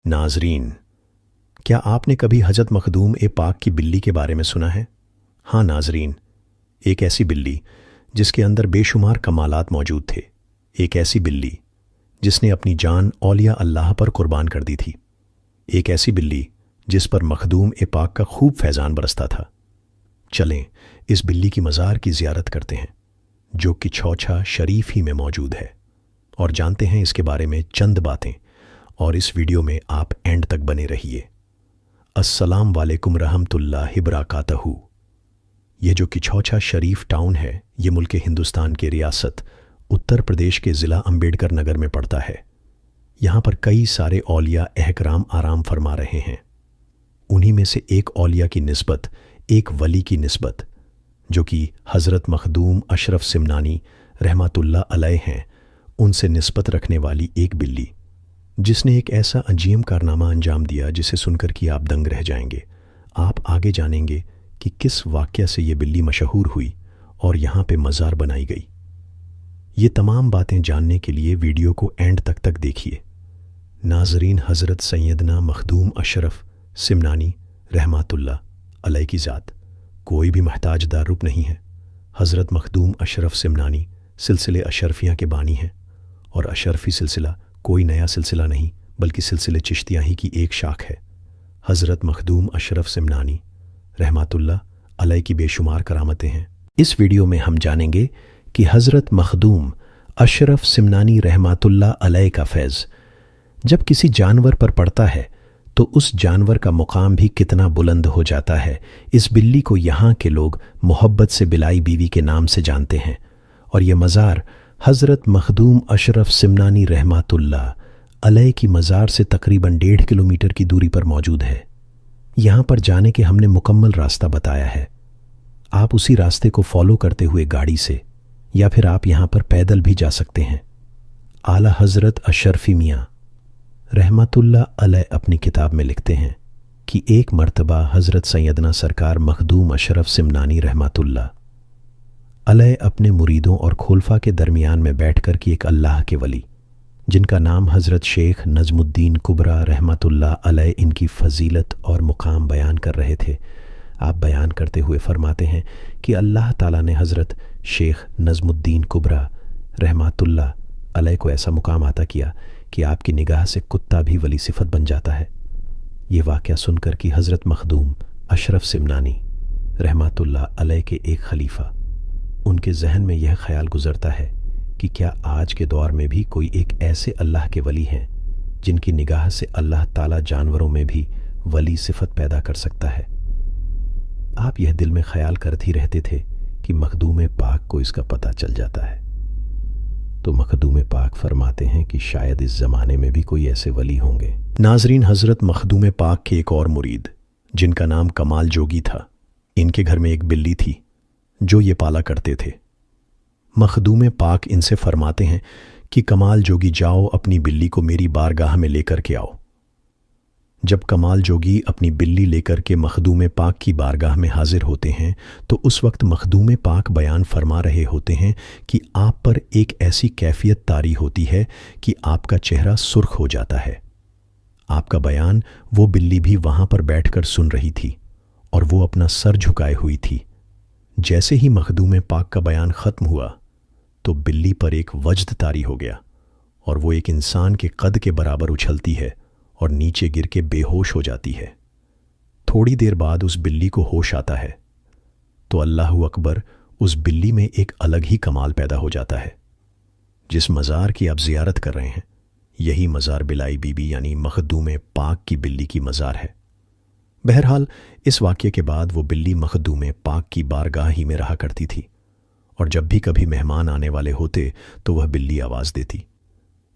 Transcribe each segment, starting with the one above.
नाजरीन, क्या आपने कभी हज़रत मखदूम ए पाक की बिल्ली के बारे में सुना है? हाँ नाजरीन, एक ऐसी बिल्ली जिसके अंदर बेशुमार कमालात मौजूद थे। एक ऐसी बिल्ली जिसने अपनी जान औलिया अल्लाह पर कुर्बान कर दी थी। एक ऐसी बिल्ली जिस पर मखदूम ए पाक का खूब फैज़ान बरसता था। चलें इस बिल्ली की मज़ार की ज़ियारत करते हैं जो कि छौछा शरीफ ही में मौजूद है, और जानते हैं इसके बारे में चंद बातें। और इस वीडियो में आप एंड तक बने रहिए। अस्सलाम वालेकुम रहमतुल्लाहि बरकातहू। ये जो कि छौछा शरीफ टाउन है, ये मुल्क हिंदुस्तान के रियासत उत्तर प्रदेश के ज़िला अम्बेडकर नगर में पड़ता है। यहाँ पर कई सारे औलिया एहकराम आराम फरमा रहे हैं। उन्हीं में से एक औलिया की निस्बत, एक वली की निस्बत, जो कि हज़रत मखदूम अशरफ सिमनानी रहमतुल्लाह अलैह हैं, उनसे निस्बत रखने वाली एक बिल्ली जिसने एक ऐसा अजीम कारनामा अंजाम दिया जिसे सुनकर कि आप दंग रह जाएंगे। आप आगे जानेंगे कि किस वाक़या से ये बिल्ली मशहूर हुई और यहाँ पे मज़ार बनाई गई। ये तमाम बातें जानने के लिए वीडियो को एंड तक देखिए। नाजरीन, हज़रत सैयदना मखदूम अशरफ सिमनानी रहमतुल्लाह अलैह की ज़ात कोई भी महताज दारुब नहीं है। हज़रत मखदूम अशरफ सिमनानी सिलसिले अशरफिया के बानी हैं, और अशरफी सिलसिला कोई नया सिलसिला नहीं बल्कि सिलसिले चिश्तिया ही की एक शाख है। हज़रत मखदूम अशरफ सिमनानी रहमतुल्लाह अलैह की बेशुमार करामतें हैं। इस वीडियो में हम जानेंगे कि हज़रत मखदूम अशरफ सिमनानी रहमतुल्लाह अलैह का फैज़ जब किसी जानवर पर पड़ता है तो उस जानवर का मुकाम भी कितना बुलंद हो जाता है। इस बिल्ली को यहाँ के लोग मोहब्बत से बिलाई बीवी के नाम से जानते हैं, और ये मज़ार हज़रत मखदूम अशरफ सिमनानी रहमतुल्लाह अलैह की मज़ार से तकरीबन 1.5 किलोमीटर की दूरी पर मौजूद है। यहाँ पर जाने के हमने मुकम्मल रास्ता बताया है। आप उसी रास्ते को फॉलो करते हुए गाड़ी से या फिर आप यहाँ पर पैदल भी जा सकते हैं। आला हज़रत अशरफी मियाँ रहमतुल्लाह अलैह अपनी किताब में लिखते हैं कि एक मर्तबा हज़रत सैयदना सरकार मखदूम अशरफ सिमनानी रहमतुल्लाह अलैह अपने मुरीदों और खुलफा के दरमियान में बैठकर कि एक अल्लाह के वली जिनका नाम हज़रत शेख नजमुद्दीन कुबरा रहमतुल्लाह अलैह इनकी फ़जीलत और मुकाम बयान कर रहे थे। आप बयान करते हुए फरमाते हैं कि अल्लाह ताला ने हज़रत शेख नजमुद्दीन कुबरा रहमतुल्लाह अलैह को ऐसा मुकाम अता किया कि आपकी निगाह से कुत्ता भी वली सिफत बन जाता है। ये वाक़या सुनकर कि हज़रत मखदूम अशरफ सिमनानी रहमतुल्लाह अलैह के एक खलीफा, उनके जहन में यह ख्याल गुज़रता है कि क्या आज के दौर में भी कोई एक ऐसे अल्लाह के वली हैं जिनकी निगाह से अल्लाह ताला जानवरों में भी वली सिफत पैदा कर सकता है। आप यह दिल में ख्याल करते ही रहते थे कि मखदूम पाक को इसका पता चल जाता है। तो मखदूम पाक फरमाते हैं कि शायद इस ज़माने में भी कोई ऐसे वली होंगे। नाजरीन, हज़रत मखदूम पाक के एक और मुरीद जिनका नाम कमाल जोगी था, इनके घर में एक बिल्ली थी जो ये पाला करते थे। मखदूम पाक इनसे फरमाते हैं कि कमाल जोगी जाओ अपनी बिल्ली को मेरी बारगाह में लेकर के आओ। जब कमाल जोगी अपनी बिल्ली लेकर के मखदूम पाक की बारगाह में हाजिर होते हैं तो उस वक्त मखदूम पाक बयान फरमा रहे होते हैं कि आप पर एक ऐसी कैफियत तारी होती है कि आपका चेहरा सुर्ख हो जाता है। आपका बयान वो बिल्ली भी वहाँ पर बैठकर सुन रही थी और वो अपना सर झुकाए हुई थी। जैसे ही मखदूम पाक का बयान ख़त्म हुआ तो बिल्ली पर एक वज्द तारी हो गया और वो एक इंसान के कद के बराबर उछलती है और नीचे गिर के बेहोश हो जाती है। थोड़ी देर बाद उस बिल्ली को होश आता है तो अल्लाहु अकबर, उस बिल्ली में एक अलग ही कमाल पैदा हो जाता है। जिस मज़ार की आप ज़ियारत कर रहे हैं, यही मज़ार बिलाई बीबी यानी मखदूम पाक की बिल्ली की मज़ार है। बहरहाल, इस वाक़ये के बाद वो बिल्ली मखदूम पाक की बारगाह ही में रहा करती थी, और जब भी कभी मेहमान आने वाले होते तो वह बिल्ली आवाज़ देती।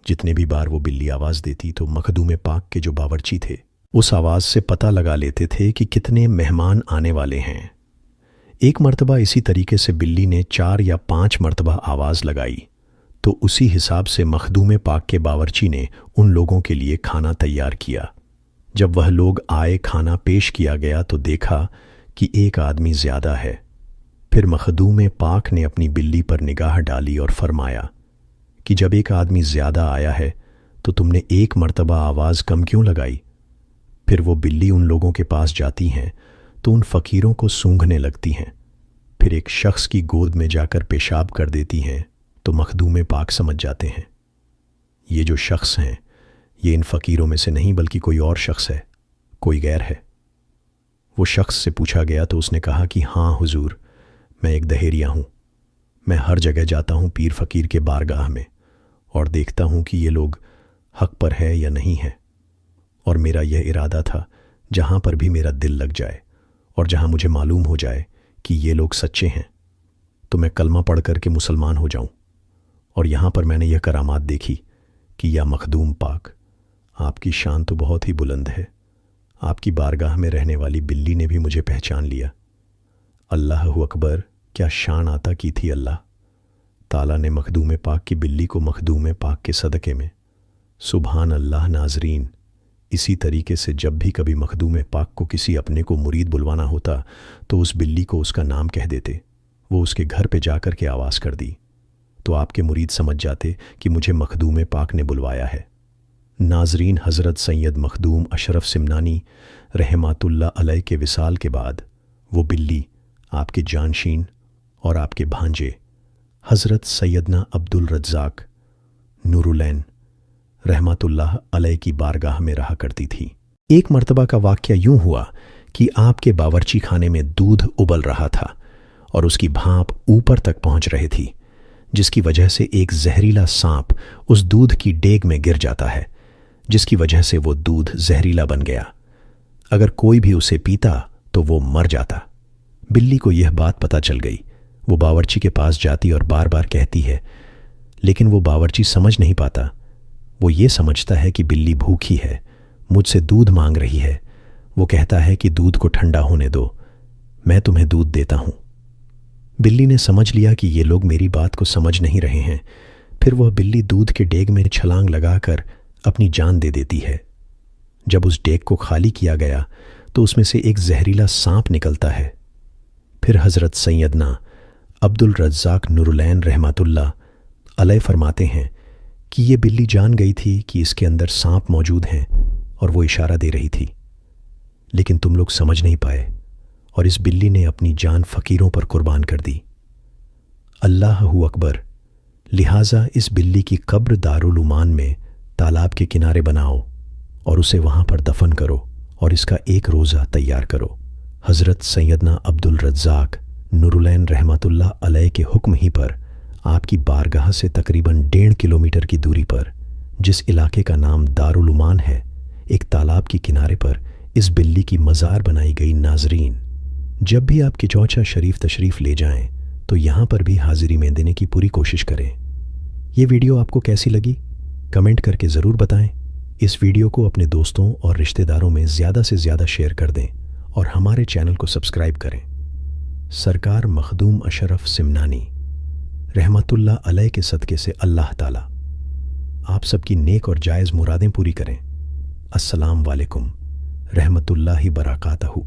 जितने भी बार वो बिल्ली आवाज़ देती तो मखदूम पाक के जो बावर्ची थे उस आवाज़ से पता लगा लेते थे कि कितने मेहमान आने वाले हैं। एक मर्तबा इसी तरीके से बिल्ली ने 4 या 5 मर्तबा आवाज़ लगाई तो उसी हिसाब से मखदूम पाक के बावर्ची ने उन लोगों के लिए खाना तैयार किया। जब वह लोग आए, खाना पेश किया गया तो देखा कि एक आदमी ज़्यादा है। फिर मखदूम पाक ने अपनी बिल्ली पर निगाह डाली और फरमाया कि जब एक आदमी ज़्यादा आया है तो तुमने एक मर्तबा आवाज़ कम क्यों लगाई? फिर वो बिल्ली उन लोगों के पास जाती हैं तो उन फ़कीरों को सूंघने लगती हैं। फिर एक शख्स की गोद में जाकर पेशाब कर देती हैं तो मखदूम पाक समझ जाते हैं ये जो शख्स हैं ये इन फ़कीरों में से नहीं बल्कि कोई और शख्स है, कोई गैर है। वो शख्स से पूछा गया तो उसने कहा कि हाँ हुजूर, मैं एक दहेरिया हूँ। मैं हर जगह जाता हूँ पीर फ़कीर के बारगाह में और देखता हूँ कि ये लोग हक पर है या नहीं है, और मेरा यह इरादा था जहाँ पर भी मेरा दिल लग जाए और जहाँ मुझे मालूम हो जाए कि ये लोग सच्चे हैं तो मैं कलमा पढ़ कर के मुसलमान हो जाऊँ। और यहाँ पर मैंने यह करामात देखी कि या मखदूम पाक, आपकी शान तो बहुत ही बुलंद है। आपकी बारगाह में रहने वाली बिल्ली ने भी मुझे पहचान लिया। अल्लाह अकबर, क्या शान आता की थी अल्लाह ताला ने मखदूम पाक की बिल्ली को मखदूम पाक के सदक़े में। सुभान अल्लाह। नाजरीन, इसी तरीके से जब भी कभी मखदूम पाक को किसी अपने को मुरीद बुलवाना होता तो उस बिल्ली को उसका नाम कह देते। वो उसके घर पे जाकर के आवाज़ कर दी तो आपके मुरीद समझ जाते कि मुझे मखदूम पाक ने बुलवाया है। नाजरीन, हज़रत सैयद मखदूम अशरफ सिमनानी रहमतुल्लाह अलैह के विसाल के बाद वो बिल्ली आपके जानशीन और आपके भांजे हज़रत सैयदना अब्दुल रज़्ज़ाक नूरुलैन रहमतुल्लाह अलैह की बारगाह में रहा करती थी। एक मर्तबा का वाक़या यूं हुआ कि आपके बावर्ची खाने में दूध उबल रहा था और उसकी भाप ऊपर तक पहुंच रही थी, जिसकी वजह से एक जहरीला सांप उस दूध की डेग में गिर जाता है, जिसकी वजह से वो दूध जहरीला बन गया। अगर कोई भी उसे पीता तो वो मर जाता। बिल्ली को यह बात पता चल गई। वो बावर्ची के पास जाती और बार बार कहती है, लेकिन वो बावर्ची समझ नहीं पाता। वो ये समझता है कि बिल्ली भूखी है, मुझसे दूध मांग रही है। वो कहता है कि दूध को ठंडा होने दो, मैं तुम्हें दूध देता हूँ। बिल्ली ने समझ लिया कि ये लोग मेरी बात को समझ नहीं रहे हैं। फिर वह बिल्ली दूध के डेग में छलांग लगाकर अपनी जान दे देती है। जब उस डेग को खाली किया गया तो उसमें से एक जहरीला सांप निकलता है। फिर हज़रत सैयदना अब्दुल रज़्ज़ाक नूरुलैन रहमतुल्लाह अलैह फरमाते हैं कि ये बिल्ली जान गई थी कि इसके अंदर सांप मौजूद हैं और वो इशारा दे रही थी, लेकिन तुम लोग समझ नहीं पाए और इस बिल्ली ने अपनी जान फ़कीरों पर कुर्बान कर दी। अल्लाह अकबर। लिहाजा इस बिल्ली की कब्र दारुल उमान में तालाब के किनारे बनाओ और उसे वहाँ पर दफन करो और इसका एक रोज़ा तैयार करो। हज़रत सैयदना अब्दुल रज़्ज़ाक नूरुलैन रहमतुल्लाह अलैह के हुक्म ही पर आपकी बारगाह से तकरीबन 1.5 किलोमीटर की दूरी पर जिस इलाके का नाम दारुल उमान है, एक तालाब के किनारे पर इस बिल्ली की मज़ार बनाई गई। नाजरीन, जब भी आप किचौचा शरीफ तशरीफ़ ले जाएं तो यहाँ पर भी हाज़िरी में देने की पूरी कोशिश करें। ये वीडियो आपको कैसी लगी कमेंट करके ज़रूर बताएं। इस वीडियो को अपने दोस्तों और रिश्तेदारों में ज़्यादा से ज़्यादा शेयर कर दें और हमारे चैनल को सब्सक्राइब करें। सरकार मखदूम अशरफ सिमनानी रहमतुल्लाह अलैह के सदक़े से अल्लाह ताला आप सबकी नेक और जायज़ मुरादें पूरी करें। अस्सलाम वालेकुम रहमतुल्लाहि बरकातहू।